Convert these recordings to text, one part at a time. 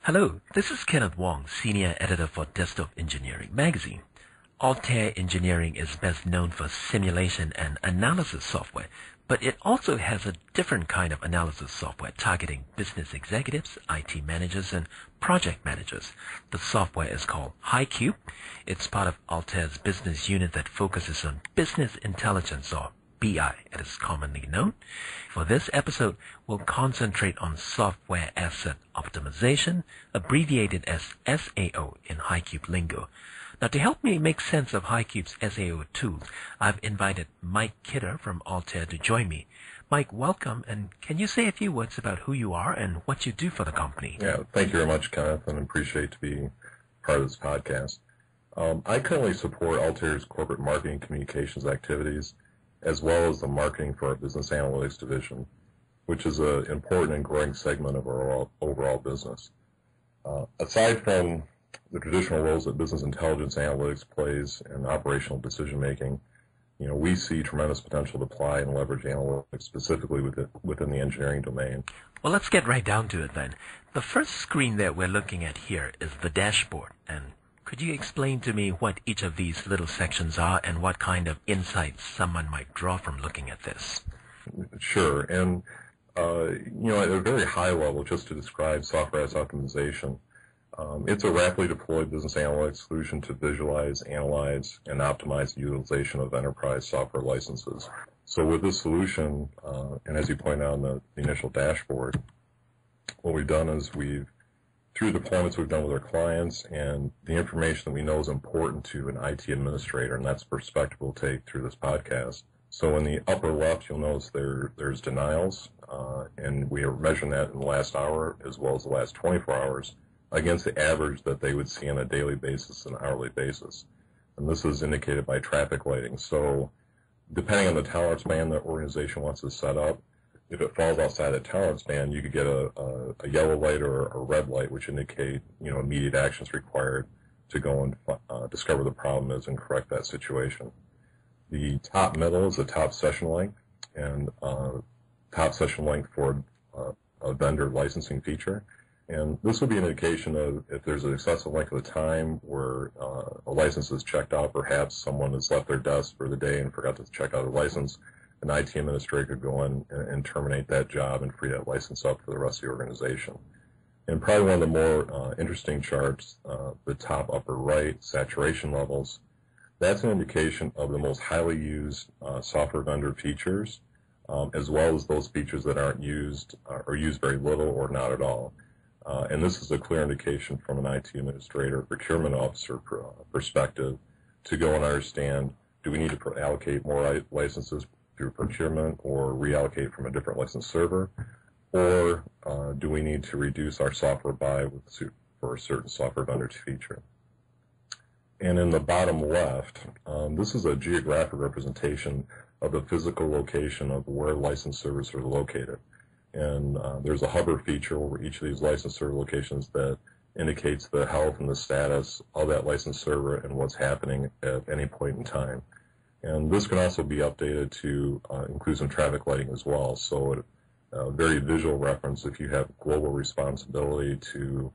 Hello, this is Kenneth Wong, Senior Editor for Desktop Engineering Magazine. Altair Engineering is best known for simulation and analysis software, but it also has a different kind of analysis software targeting business executives, IT managers, and project managers. The software is called HiQube. It's part of Altair's business unit that focuses on business intelligence, or BI, as it's commonly known. For this episode, we'll concentrate on software asset optimization, abbreviated as SAO in HiQube lingo. Now, to help me make sense of HiQube's SAO tools, I've invited Mike Kidder from Altair to join me. Mike, welcome, and can you say a few words about who you are and what you do for the company? Yeah, thank you very much, Kenneth, and appreciate to be part of this podcast. I currently support Altair's corporate marketing communications activities, as well as the marketing for our business analytics division, which is an important and growing segment of our overall business. Aside from the traditional roles that business intelligence analytics plays in operational decision making, we see tremendous potential to apply and leverage analytics specifically within the engineering domain. Well, let's get right down to it then. The first screen that we're looking at here is the dashboard, and could you explain to me what each of these little sections are and what kind of insights someone might draw from looking at this? Sure. And, at a very high level, just to describe software asset optimization, it's a rapidly deployed business analytics solution to visualize, analyze, and optimize the utilization of enterprise software licenses. So with this solution, and as you point out in the initial dashboard, what we've done is through deployments we've done with our clients and the information that we know is important to an IT administrator, and that's the perspective we'll take through this podcast. So in the upper left, you'll notice there's denials, and we are measuring that in the last hour as well as the last 24 hours against the average that they would see on a daily basis and hourly basis. And this is indicated by traffic lighting. So depending on the tolerance band that organization wants to set up, if it falls outside the tolerance band, you could get a yellow light or a red light, which indicate immediate actions required to go and discover the problem is and correct that situation. The top middle is the top session length, and top session length for a vendor licensing feature. And this would be an indication of if there's an excessive length of time where a license is checked out, perhaps someone has left their desk for the day and forgot to check out a license. An IT administrator could go in and terminate that job and free that license up for the rest of the organization. And probably one of the more interesting charts, the top upper right, saturation levels, that's an indication of the most highly used software vendor features, as well as those features that aren't used or used very little or not at all. And this is a clear indication from an IT administrator, procurement officer perspective to go and understand, do we need to allocate more licenses through procurement or reallocate from a different license server, or do we need to reduce our software buy for a certain software vendor feature? And in the bottom left, this is a geographic representation of the physical location of where license servers are located. And there's a hover feature over each of these license server locations that indicates the health and the status of that license server and what's happening at any point in time. And this can also be updated to include some traffic lighting as well. So a very visual reference if you have global responsibility to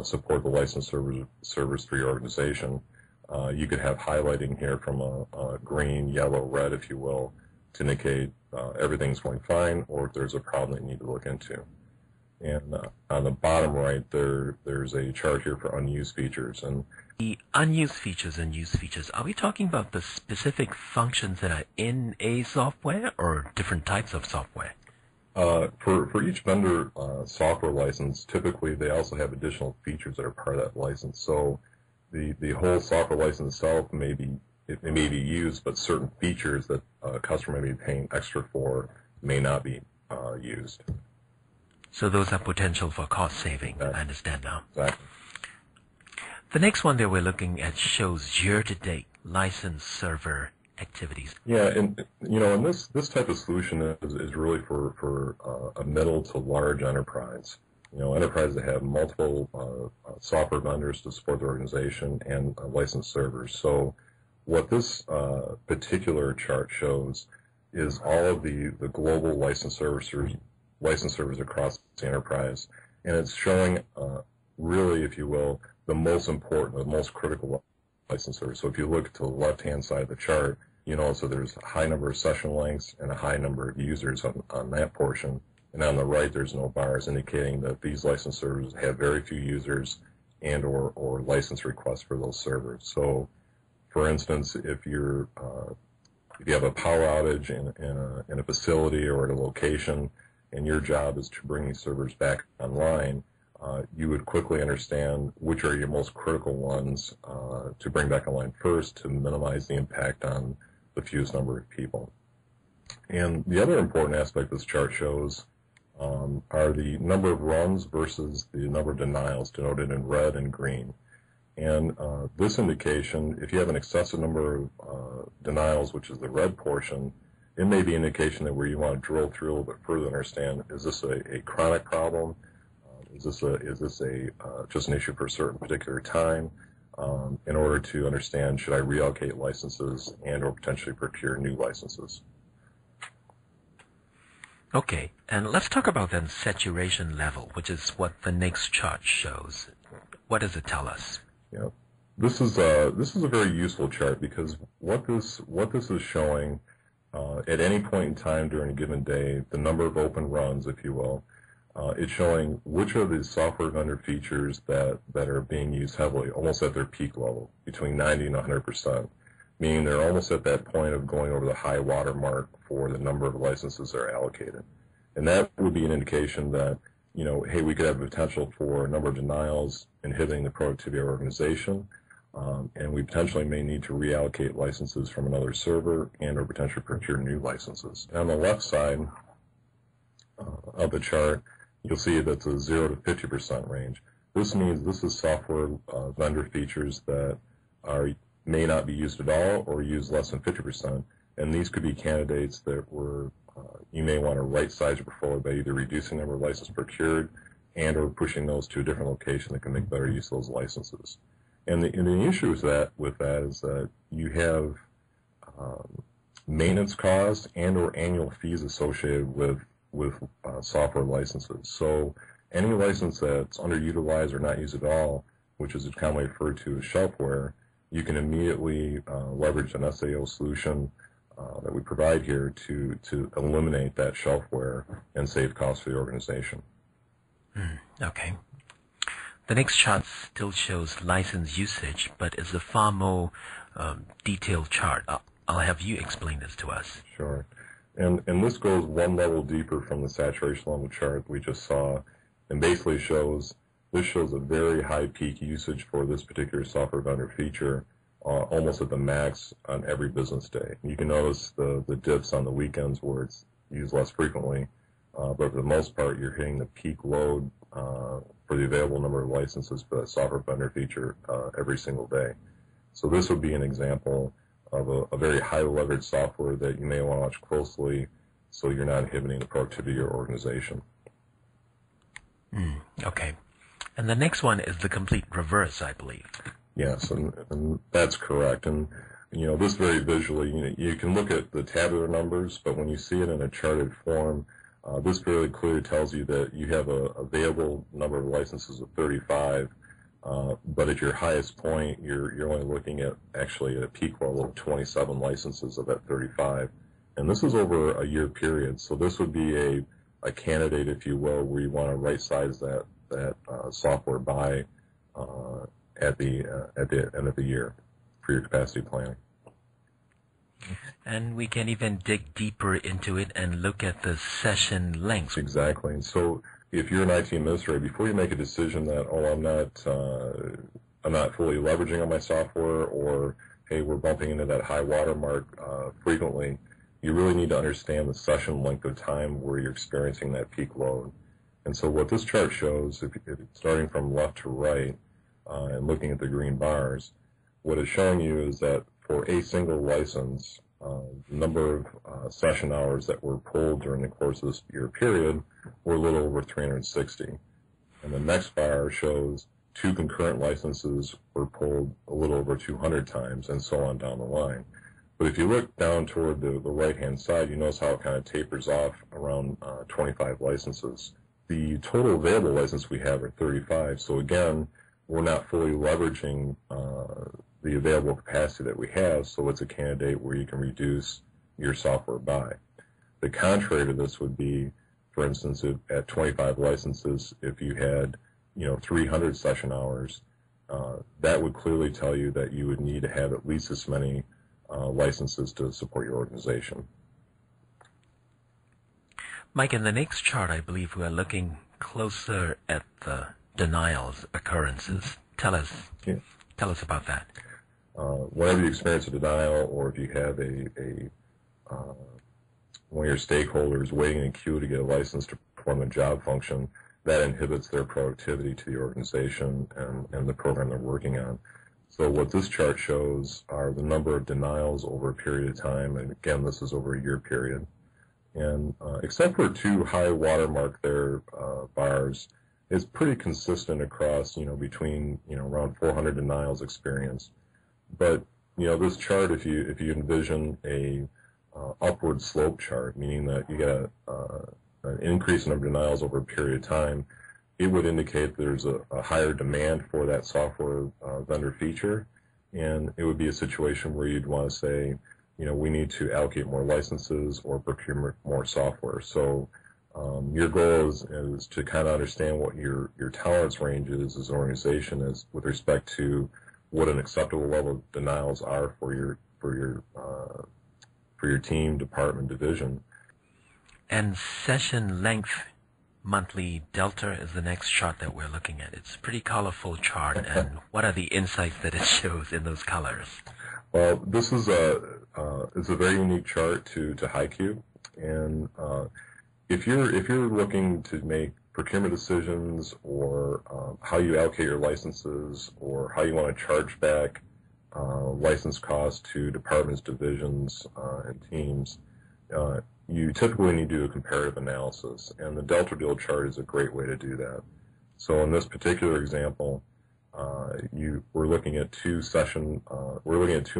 support the license servers for your organization. You could have highlighting here from a green, yellow, red, if you will, to indicate everything's going fine or if there's a problem that you need to look into. And on the bottom right, there's a chart here for unused features. And the unused features and used features, are we talking about the specific functions that are in a software or different types of software? For each vendor software license, typically they also have additional features that are part of that license. So the whole software license itself may be used, but certain features that a customer may be paying extra for may not be used. So those are potential for cost saving. Exactly. I understand now. Exactly. The next one that we're looking at shows year-to-date license server activities. Yeah, and and this type of solution is really for a middle to large enterprise. Enterprises that have multiple software vendors to support their organization and licensed servers. So what this particular chart shows is all of the global license servers across the enterprise, and it's showing really, if you will, the most important, the most critical licensors. So if you look to the left-hand side of the chart, you know, so there's a high number of session lengths and a high number of users on that portion. And on the right, there's no bars indicating that these licensors have very few users and or license requests for those servers. So, for instance, if you have a power outage in a facility or at a location, and your job is to bring these servers back online, you would quickly understand which are your most critical ones to bring back online first to minimize the impact on the fewest number of people. And the other important aspect this chart shows are the number of runs versus the number of denials, denoted in red and green. And this indication, if you have an excessive number of denials, which is the red portion, it may be an indication that where you want to drill through a little bit further and understand, is this a chronic problem? Is this just an issue for a certain particular time? In order to understand, should I reallocate licenses and or potentially procure new licenses? Okay, and let's talk about then saturation level, which is what the next chart shows. What does it tell us? Yeah, this is a very useful chart because what this is showing at any point in time during a given day, the number of open runs, if you will, it's showing which of the software vendor features that are being used heavily, almost at their peak level, between 90 and 100%, meaning they're almost at that point of going over the high water mark for the number of licenses that are allocated. And that would be an indication that, you know, hey, we could have potential for a number of denials inhibiting the productivity of our organization, and we potentially may need to reallocate licenses from another server and or potentially procure new licenses. And on the left side of the chart, you'll see that's a 0 to 50% range. This means this is software vendor features that may not be used at all or used less than 50%. And these could be candidates that you may want to right-size your portfolio by either reducing the number of licenses procured and or pushing those to a different location that can make better use of those licenses. And the issue with that is that you have maintenance costs and or annual fees associated with software licenses. So any license that's underutilized or not used at all, which is commonly referred to as shelfware, you can immediately leverage an SAO solution that we provide here to eliminate that shelfware and save costs for the organization. Okay. The next chart still shows license usage, but is a far more detailed chart. I'll have you explain this to us. Sure. And this goes one level deeper from the saturation level chart we just saw, and basically shows a very high peak usage for this particular software vendor feature, almost at the max on every business day. You can notice the dips on the weekends where it's used less frequently, but for the most part, you're hitting the peak load for the available number of licenses for that software vendor feature every single day. So this would be an example of a very high leverage software that you may want to watch closely so you're not inhibiting the productivity of your organization. Okay. And the next one is the complete reverse, I believe. Yes, and that's correct. And, you know, this very visually, you can look at the tabular numbers, but when you see it in a charted form, this very clearly tells you that you have a available number of licenses of 35, but at your highest point, you're only looking at actually at a peak level of 27 licenses of that 35. And this is over a year period, so this would be a candidate, if you will, where you want to right-size that software by at the end of the year for your capacity planning. And we can even dig deeper into it and look at the session length. Exactly. And so if you're an IT administrator, before you make a decision that, I'm not fully leveraging on my software, or, hey, we're bumping into that high water mark frequently, you really need to understand the session length of time where you're experiencing that peak load. And so what this chart shows, if starting from left to right and looking at the green bars, what it's showing you is that for a single license, the number of session hours that were pulled during the course of this year period were a little over 360. And the next bar shows 2 concurrent licenses were pulled a little over 200 times, and so on down the line. But if you look down toward the right-hand side, you notice how it kind of tapers off around 25 licenses The total available license we have are 35. So again, we're not fully leveraging the available capacity that we have, so it's a candidate where you can reduce your software by. The contrary to this would be, for instance, at 25 licenses, if you had 300 session hours, that would clearly tell you that you would need to have at least as many licenses to support your organization. Mike, in the next chart, I believe we are looking closer at the denials occurrences. Tell us about that. Whenever you experience a denial, or if you have one of your stakeholders waiting in a queue to get a license to perform a job function, that inhibits their productivity to the organization and the program they're working on. So what this chart shows are the number of denials over a period of time, and again, this is over a year period. And except for two high watermark there bars, it's pretty consistent across, between, around 400 denials experienced. But, this chart, if you envision a upward slope chart, meaning that you get an increase in number of denials over a period of time, it would indicate there's a higher demand for that software vendor feature, and it would be a situation where you'd want to say, we need to allocate more licenses or procure more software. So your goal is to kind of understand what your tolerance range is as an organization is with respect to what an acceptable level of denials are for your team, department, division. And session length monthly delta is the next chart that we're looking at. It's a pretty colorful chart, and what are the insights that it shows in those colors? Well, this is it's a very unique chart to HiQube, and if you're looking to make procurement decisions, or how you allocate your licenses, or how you want to charge back license costs to departments, divisions, and teams, you typically need to do a comparative analysis, and the delta deal chart is a great way to do that. So in this particular example, we're looking at 2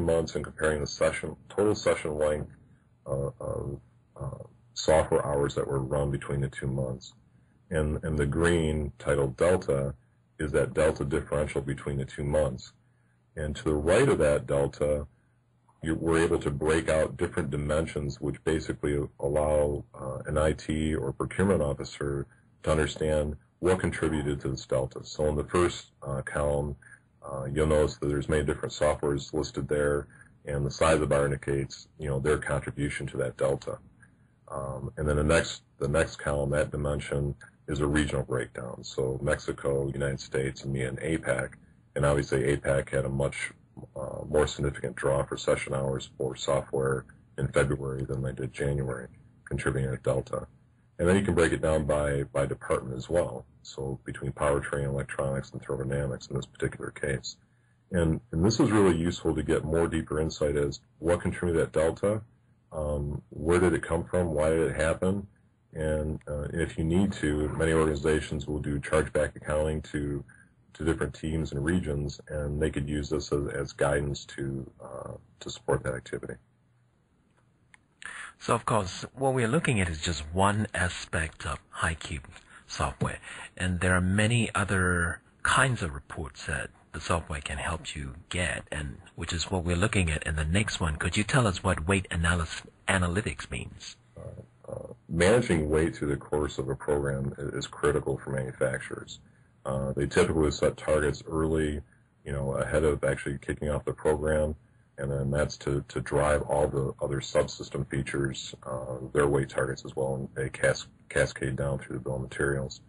months and comparing the total session length of software hours that were run between the 2 months. And the green, titled delta, is that delta differential between the 2 months. And to the right of that delta, we're able to break out different dimensions which basically allow an IT or procurement officer to understand what contributed to this delta. So in the first column, you'll notice that there's many different softwares listed there, and the size of the bar indicates their contribution to that delta. And then the next column, that dimension, is a regional breakdown. So Mexico, United States, EMEA, and APAC. And obviously APAC had a much more significant draw for session hours for software in February than they did January, contributing to delta. And then you can break it down by department as well. So between powertrain, electronics, and thermodynamics in this particular case. And this is really useful to get more deeper insight as what contributed that delta, where did it come from, why did it happen, and if you need to, many organizations will do chargeback accounting to different teams and regions, and they could use this as guidance to support that activity. So, of course, what we're looking at is just one aspect of HiQube software, and there are many other kinds of reports that the software can help you get, and which is what we're looking at in the next one. Could you tell us what weight analytics means? Managing weight through the course of a program is critical for manufacturers. They typically set targets early, ahead of actually kicking off the program, and then that's to drive all the other subsystem features, their weight targets as well, and they cascade down through the bill of materials.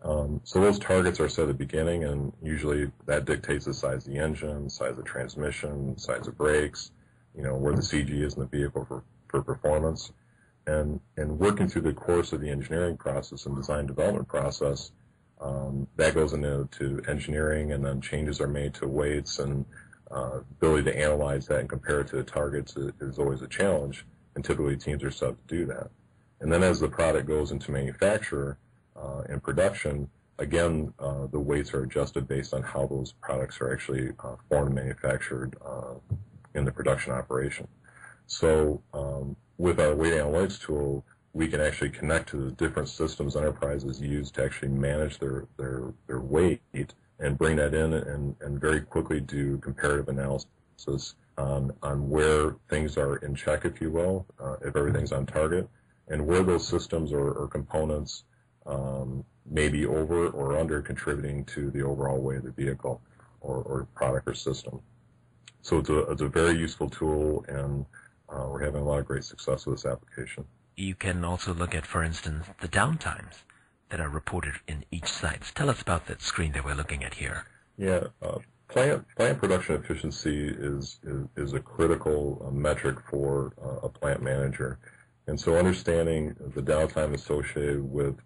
So those targets are set at the beginning, and usually that dictates the size of the engine, size of the transmission, size of brakes, where the CG is in the vehicle for performance. And working through the course of the engineering process and design development process, that goes into engineering, and then changes are made to weights, and ability to analyze that and compare it to the targets is always a challenge, and typically teams are set to do that. And then as the product goes into manufacture and production, again, the weights are adjusted based on how those products are actually formed and manufactured in the production operation. So with our weight analytics tool, we can actually connect to the different systems enterprises use to actually manage their weight and bring that in and very quickly do comparative analysis on where things are in check, if you will, if everything's on target, and where those systems or components may be over or under contributing to the overall weight of the vehicle or product or system. So it's a very useful tool, and we're having a lot of great success with this application. You can also look at, for instance, the downtimes that are reported in each site. Tell us about that screen that we're looking at here. Yeah, plant production efficiency is a critical metric for a plant manager. And so understanding the downtime associated with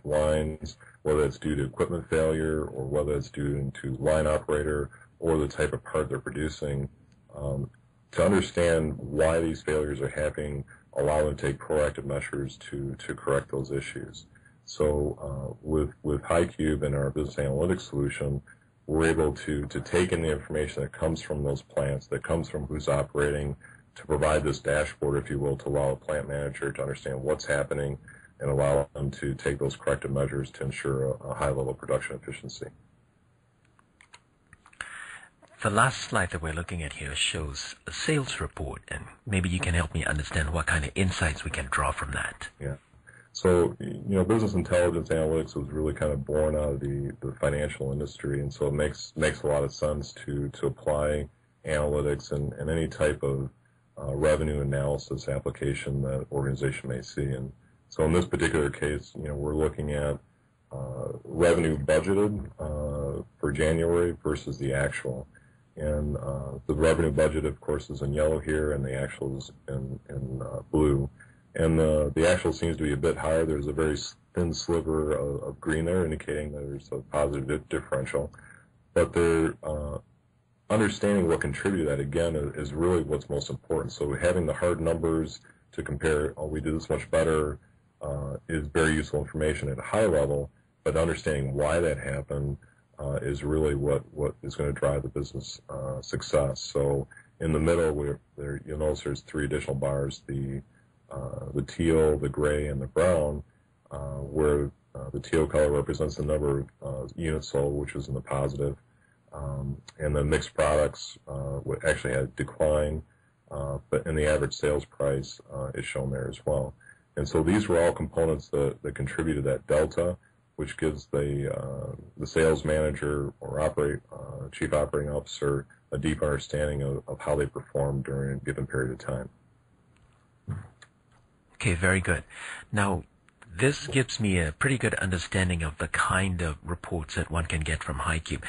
lines, whether it's due to equipment failure or whether it's due to line operator or the type of part they're producing, to understand why these failures are happening, allow them to take proactive measures to correct those issues. So with HiQube and our business analytics solution, we're able to take in the information that comes from those plants, that comes from who's operating, to provide this dashboard, if you will, to allow a plant manager to understand what's happening and allow them to take those corrective measures to ensure a high level of production efficiency. The last slide that we're looking at here shows a sales report, and maybe you can help me understand what kind of insights we can draw from that. Yeah. So, business intelligence analytics was really kind of born out of the financial industry, and so it makes a lot of sense to apply analytics and any type of revenue analysis application that organization may see. And so in this particular case, we're looking at revenue budgeted for January versus the actual. And the revenue budget, of course, is in yellow here, and the actual is in blue. And the actual seems to be a bit higher. There's a very thin sliver of green there, indicating that there's a positive differential. But they're understanding what contributed to that, again, is really what's most important. So having the hard numbers to compare, we did this much better, is very useful information at a high level, but understanding why that happened is really what is going to drive the business success. So in the middle, you'll notice there's 3 additional bars, the teal, the gray, and the brown, where the teal color represents the number of units sold, which is in the positive. And the mixed products actually had a decline, but in the average sales price is shown there as well. And so these were all components that contribute to that delta, which gives the sales manager or chief operating officer a deep understanding of how they performed during a given period of time. Okay, very good. Now, this gives me a pretty good understanding of the kind of reports that one can get from HiQube.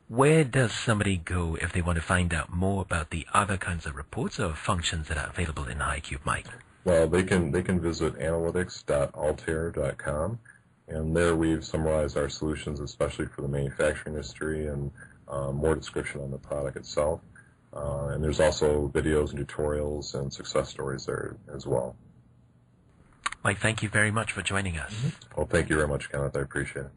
Where does somebody go if they want to find out more about the other kinds of reports or functions that are available in HiQube, Mike? Well, they can visit analytics.altair.com, and there we've summarized our solutions, especially for the manufacturing industry, and more description on the product itself. And there's also videos and tutorials and success stories there as well. Mike, thank you very much for joining us. Well, thank you very much, Kenneth. I appreciate it.